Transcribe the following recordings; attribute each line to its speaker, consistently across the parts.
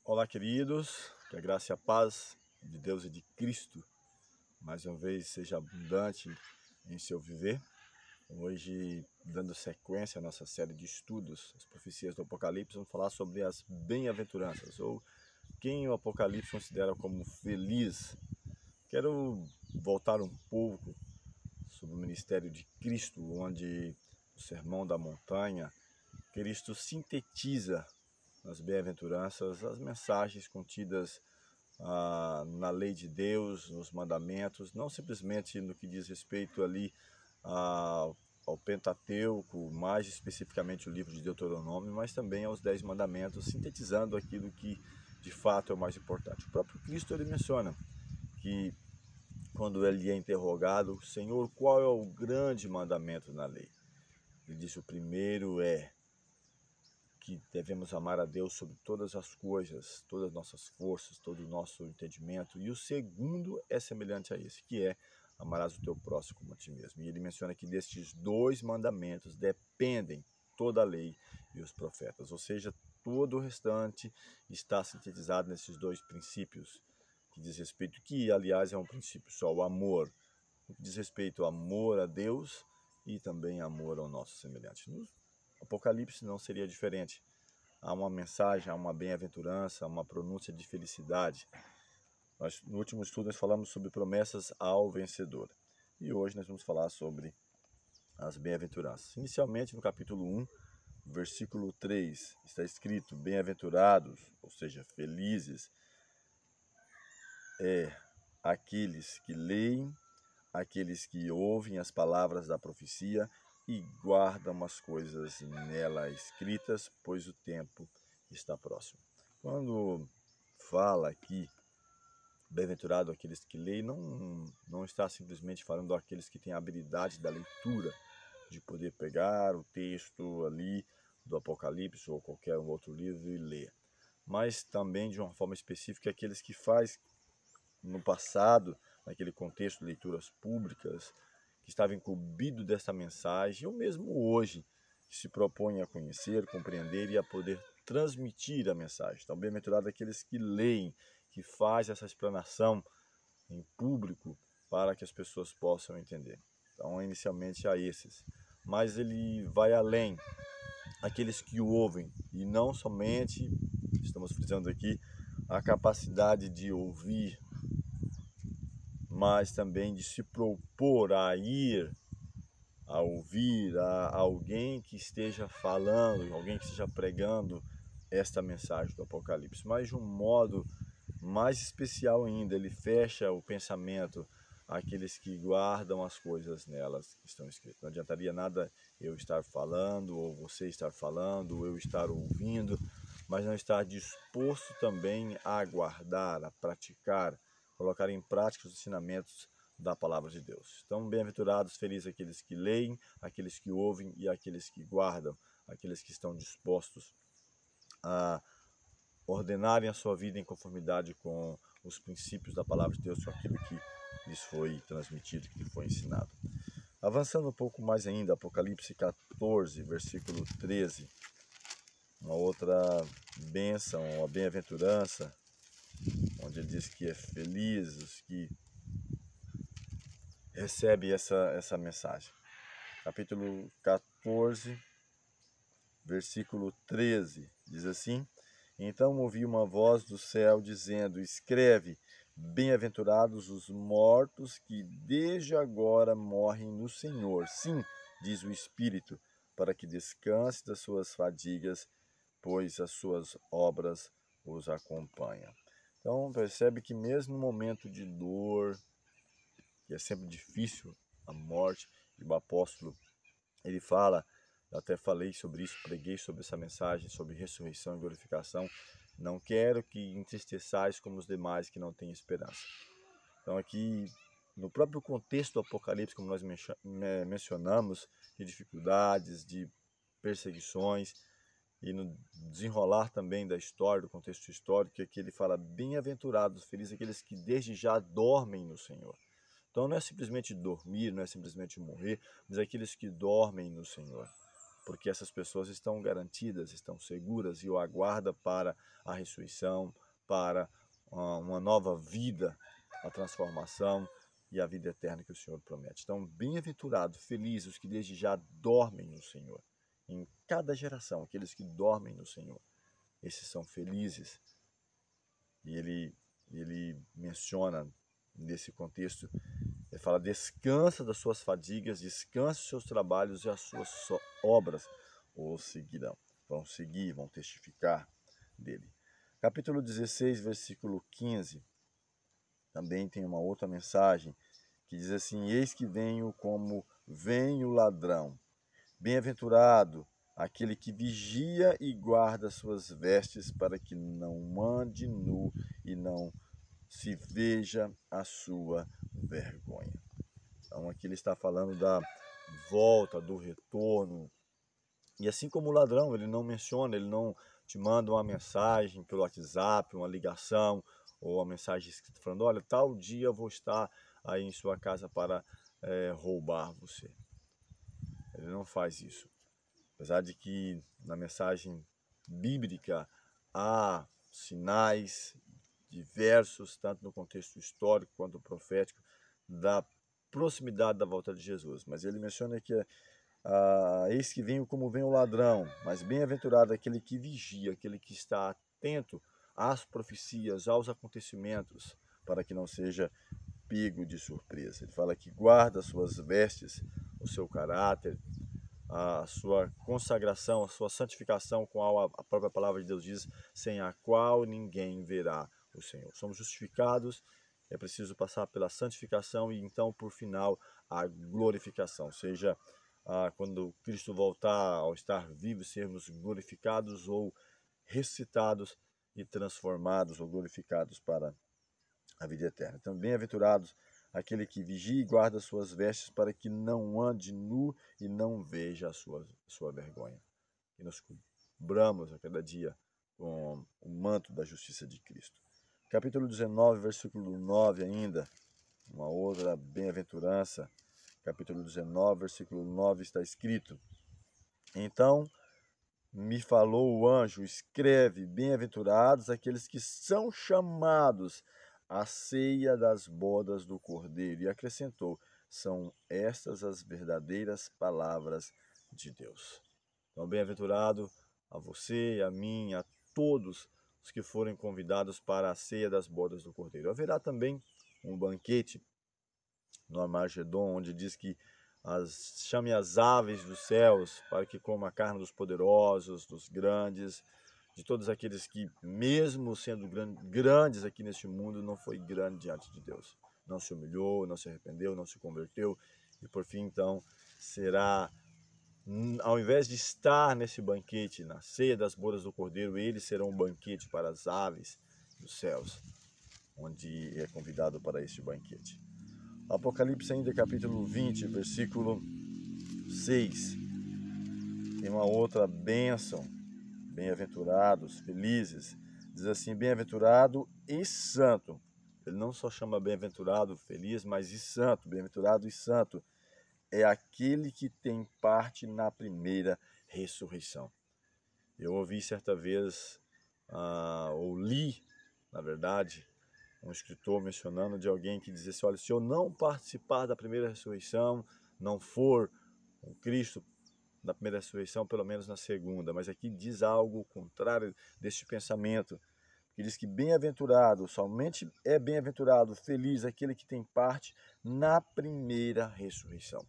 Speaker 1: Olá, queridos, que a graça e a paz de Deus e de Cristo mais uma vez seja abundante em seu viver. Hoje, dando sequência à nossa série de estudos, as profecias do Apocalipse, vamos falar sobre as bem-aventuranças, ou quem o Apocalipse considera como feliz. Quero voltar um pouco sobre o ministério de Cristo, onde o Sermão da Montanha, Cristo sintetiza nas bem-aventuranças as mensagens contidas na lei de Deus, nos mandamentos, não simplesmente no que diz respeito ali ao Pentateuco, mais especificamente o livro de Deuteronômio, mas também aos 10 mandamentos, sintetizando aquilo que de fato é o mais importante. O próprio Cristo ele menciona que quando ele é interrogado, Senhor, qual é o grande mandamento na lei? Ele disse, o primeiro é que devemos amar a Deus sobre todas as coisas, todas as nossas forças, todo o nosso entendimento. E o segundo é semelhante a esse, que é amarás o teu próximo como a ti mesmo. E ele menciona que destes 2 mandamentos dependem toda a lei e os profetas. Ou seja, todo o restante está sintetizado nesses 2 princípios, que diz respeito, que aliás é um princípio só, o amor. O que diz respeito ao amor a Deus e também amor ao nosso semelhante. No Apocalipse não seria diferente. Há uma mensagem, há uma bem-aventurança, há uma pronúncia de felicidade. No último estudo nós falamos sobre promessas ao vencedor. E hoje nós vamos falar sobre as bem-aventuranças. Inicialmente no capítulo 1, versículo 3, está escrito, bem-aventurados, ou seja, felizes, aqueles que leem, aqueles que ouvem as palavras da profecia e guardam as coisas nela escritas, pois o tempo está próximo. Quando fala aqui, bem-aventurado aqueles que leem, não está simplesmente falando daqueles que têm a habilidade da leitura, de poder pegar o texto ali do Apocalipse ou qualquer outro livro e ler, mas também de uma forma específica aqueles que faz no passado, naquele contexto de leituras públicas, que estava incumbido dessa mensagem, ou mesmo hoje, que se propõe a conhecer, compreender e a poder transmitir a mensagem. Então, bem-aventurado aqueles que leem, que fazem essa explanação em público para que as pessoas possam entender. Então, inicialmente a esses. Mas ele vai além, aqueles que o ouvem, e não somente, estamos frisando aqui, a capacidade de ouvir, mas também de se propor a ir, a ouvir, a alguém que esteja falando, alguém que esteja pregando esta mensagem do Apocalipse, mas de um modo mais especial ainda, ele fecha o pensamento àqueles que guardam as coisas nelas que estão escritas. Não adiantaria nada eu estar falando, ou você estar falando, ou eu estar ouvindo, mas não estar disposto também a guardar, a praticar, colocar em prática os ensinamentos da palavra de Deus. Então, bem-aventurados, felizes aqueles que leem, aqueles que ouvem e aqueles que guardam, aqueles que estão dispostos a ordenarem a sua vida em conformidade com os princípios da palavra de Deus, com aquilo que lhes foi transmitido, que lhes foi ensinado. Avançando um pouco mais ainda, Apocalipse 14, versículo 13, uma outra bênção, uma bem-aventurança, onde ele diz que é feliz os que recebem essa mensagem. Capítulo 14, versículo 13, diz assim, então ouvi uma voz do céu dizendo, escreve, bem-aventurados os mortos que desde agora morrem no Senhor. Sim, diz o Espírito, para que descanse das suas fadigas, pois as suas obras os acompanham. Então percebe que mesmo no momento de dor, que é sempre difícil, a morte, e o apóstolo, ele fala, eu até falei sobre isso, preguei sobre essa mensagem, sobre ressurreição e glorificação, não quero que entristeçais como os demais que não têm esperança. Então aqui, no próprio contexto do Apocalipse, como nós mencionamos, de dificuldades, de perseguições, e no desenrolar também da história, do contexto histórico, aqui ele fala, bem-aventurados, felizes aqueles que desde já dormem no Senhor. Então não é simplesmente dormir, não é simplesmente morrer, mas aqueles que dormem no Senhor. porque essas pessoas estão garantidas, estão seguras e o aguardam para a ressurreição, para uma nova vida, a transformação e a vida eterna que o Senhor promete. Então, bem-aventurados, felizes os que desde já dormem no Senhor. Em cada geração, aqueles que dormem no Senhor, esses são felizes. E ele menciona nesse contexto, ele fala: descansa das suas fadigas, descansa dos seus trabalhos e as suas obras o seguirão. Vão seguir, vão testificar dele. Capítulo 16, versículo 15, também tem uma outra mensagem que diz assim: eis que venho como vem o ladrão. Bem-aventurado aquele que vigia e guarda suas vestes, para que não ande nu e não se veja a sua vergonha. Então aqui ele está falando da volta, do retorno. E assim como o ladrão, ele não menciona, ele não te manda uma mensagem pelo WhatsApp, uma ligação, ou uma mensagem escrita falando: olha, tal dia eu vou estar aí em sua casa para roubar você. Ele não faz isso. Apesar de que na mensagem bíblica há sinais diversos, tanto no contexto histórico quanto profético, da proximidade da volta de Jesus. Mas ele menciona que eis que venho como vem o ladrão, mas bem-aventurado aquele que vigia, aquele que está atento às profecias, aos acontecimentos, para que não seja pego de surpresa. Ele fala que guarda suas vestes, o seu caráter, a sua consagração, a sua santificação, com a própria palavra de Deus diz, sem a qual ninguém verá o Senhor. Somos justificados, é preciso passar pela santificação e então, por final, a glorificação. Seja quando Cristo voltar, ao estar vivo, sermos glorificados ou ressuscitados e transformados ou glorificados para a vida eterna. Então, bem-aventurados aquele que vigia e guarda suas vestes, para que não ande nu e não veja a sua vergonha. E nos cobramos a cada dia com o manto da justiça de Cristo. Capítulo 19, versículo 9 ainda, uma outra bem-aventurança. Capítulo 19, versículo 9 está escrito: então me falou o anjo, escreve: bem-aventurados aqueles que são chamados à ceia das bodas do Cordeiro. E acrescentou: são estas as verdadeiras palavras de Deus. Então, bem-aventurado a você, a mim, a todos os que forem convidados para a ceia das bodas do Cordeiro. Haverá também um banquete no Armagedon, onde diz que chame as aves dos céus para que coma a carne dos poderosos, dos grandes, de todos aqueles que, mesmo sendo grandes aqui neste mundo, não foi grande diante de Deus. Não se humilhou, não se arrependeu, não se converteu. E por fim, então, será, ao invés de estar nesse banquete, na ceia das bodas do Cordeiro, eles serão um banquete para as aves dos céus, onde é convidado para este banquete. Apocalipse ainda, capítulo 20, versículo 6. Tem uma outra bênção. Bem-aventurados, felizes. Diz assim: bem-aventurado e santo. Ele não só chama bem-aventurado, feliz, mas e santo. Bem-aventurado e santo é aquele que tem parte na primeira ressurreição. Eu ouvi certa vez, ou li, na verdade, um escritor mencionando de alguém que dizia assim: olha, se eu não participar da primeira ressurreição, não for com Cristo na primeira ressurreição, pelo menos na segunda. Mas aqui diz algo contrário deste pensamento, que diz que bem-aventurado, somente é bem-aventurado, feliz aquele que tem parte na primeira ressurreição.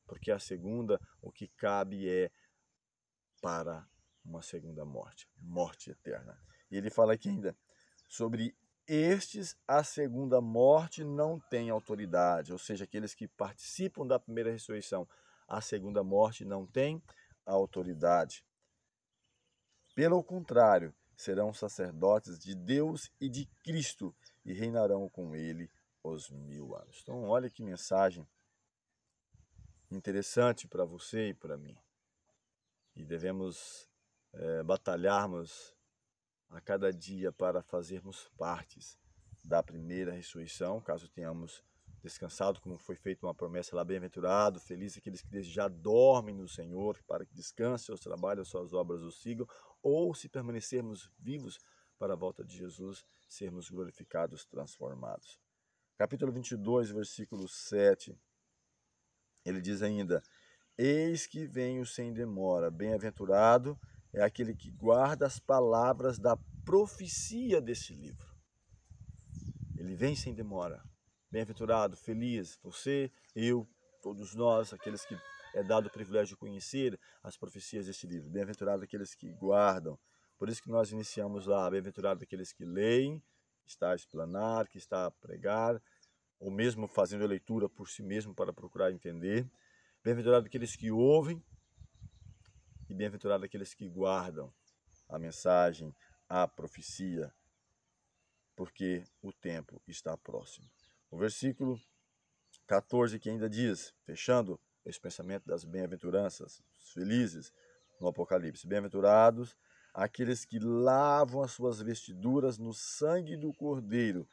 Speaker 1: Porque a segunda, o que cabe é para uma segunda morte, morte eterna. E ele fala aqui ainda sobre estes, a segunda morte não tem autoridade, ou seja, aqueles que participam da primeira ressurreição, a segunda morte não tem autoridade. Pelo contrário, serão sacerdotes de Deus e de Cristo e reinarão com ele os 1000 anos. Então, olha que mensagem interessante para você e para mim. E devemos batalharmos a cada dia para fazermos partes da primeira ressurreição, caso tenhamos descansado, como foi feita uma promessa lá, bem-aventurado, feliz aqueles que desde já dormem no Senhor, para que descansem seus trabalhos, suas obras o sigam, ou se permanecermos vivos para a volta de Jesus, sermos glorificados, transformados. Capítulo 22, versículo 7, ele diz ainda: eis que venho sem demora, bem-aventurado é aquele que guarda as palavras da profecia desse livro. Ele vem sem demora. Bem-aventurado, feliz, você, eu, todos nós, aqueles que é dado o privilégio de conhecer as profecias deste livro. Bem-aventurado aqueles que guardam. Por isso que nós iniciamos lá, bem-aventurado aqueles que leem, que está a explanar, que está a pregar, ou mesmo fazendo a leitura por si mesmo para procurar entender. Bem-aventurado aqueles que ouvem e bem-aventurado aqueles que guardam a mensagem, a profecia, porque o tempo está próximo. O versículo 14 que ainda diz, fechando esse pensamento das bem-aventuranças, os felizes no Apocalipse, bem-aventurados aqueles que lavam as suas vestiduras no sangue do Cordeiro,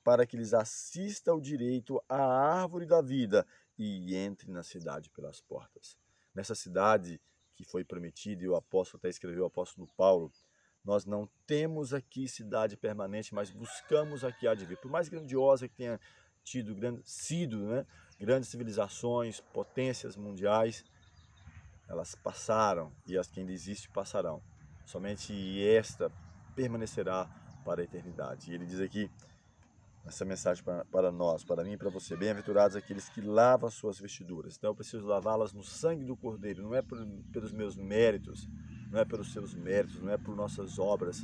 Speaker 1: para que lhes assista o direito à árvore da vida e entre na cidade pelas portas. Nessa cidade que foi prometida, e o apóstolo até escreveu, o apóstolo Paulo, nós não temos aqui cidade permanente, mas buscamos aqui a de vir. Por mais grandiosa que tenha sido, grandes civilizações, potências mundiais, elas passaram e as que ainda existem passarão. Somente esta permanecerá para a eternidade. E ele diz aqui, essa mensagem para nós, para mim e para você: bem-aventurados aqueles que lavam as suas vestiduras. Então eu preciso lavá-las no sangue do Cordeiro, não é pelos meus méritos, não é pelos seus méritos, não é por nossas obras.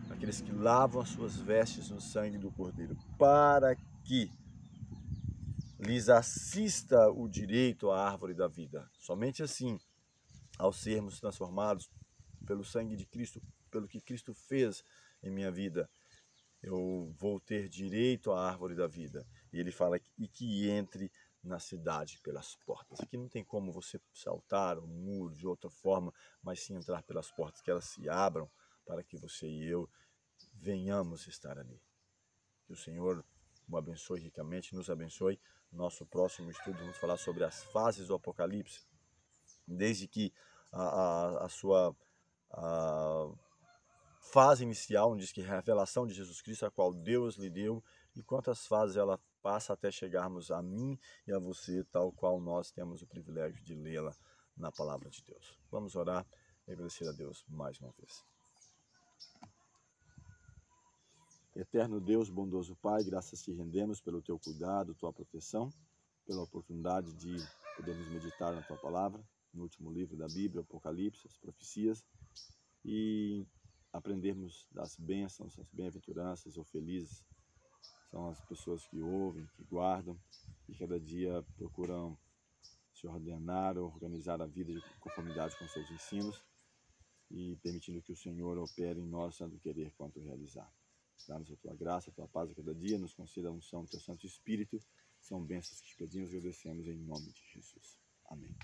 Speaker 1: Aqueles que lavam as suas vestes no sangue do Cordeiro, para que lhes assista o direito à árvore da vida. Somente assim, ao sermos transformados pelo sangue de Cristo, pelo que Cristo fez em minha vida, eu vou ter direito à árvore da vida. E ele fala que entre na cidade pelas portas. Aqui não tem como você saltar um muro de outra forma, mas sim entrar pelas portas, que elas se abram para que você e eu venhamos estar ali. Que o Senhor o abençoe ricamente, nos abençoe. Nosso próximo estudo vamos falar sobre as fases do Apocalipse, desde que a sua fase inicial, onde diz que é a revelação de Jesus Cristo, a qual Deus lhe deu, e quantas fases ela passa até chegarmos a mim e a você, tal qual nós temos o privilégio de lê-la na palavra de Deus. Vamos orar e agradecer a Deus mais uma vez. Eterno Deus, bondoso Pai, graças te rendemos pelo teu cuidado, tua proteção, pela oportunidade de podermos meditar na tua palavra, no último livro da Bíblia, Apocalipse, as profecias, e aprendermos das bênçãos, as bem-aventuranças ou felizes são as pessoas que ouvem, que guardam e cada dia procuram se ordenar ou organizar a vida de conformidade com seus ensinos e permitindo que o Senhor opere em nós tanto querer quanto realizar. Dá-nos a tua graça, a tua paz a cada dia, nos conceda a unção do teu Santo Espírito. São bênçãos que te pedimos e agradecemos em nome de Jesus. Amém.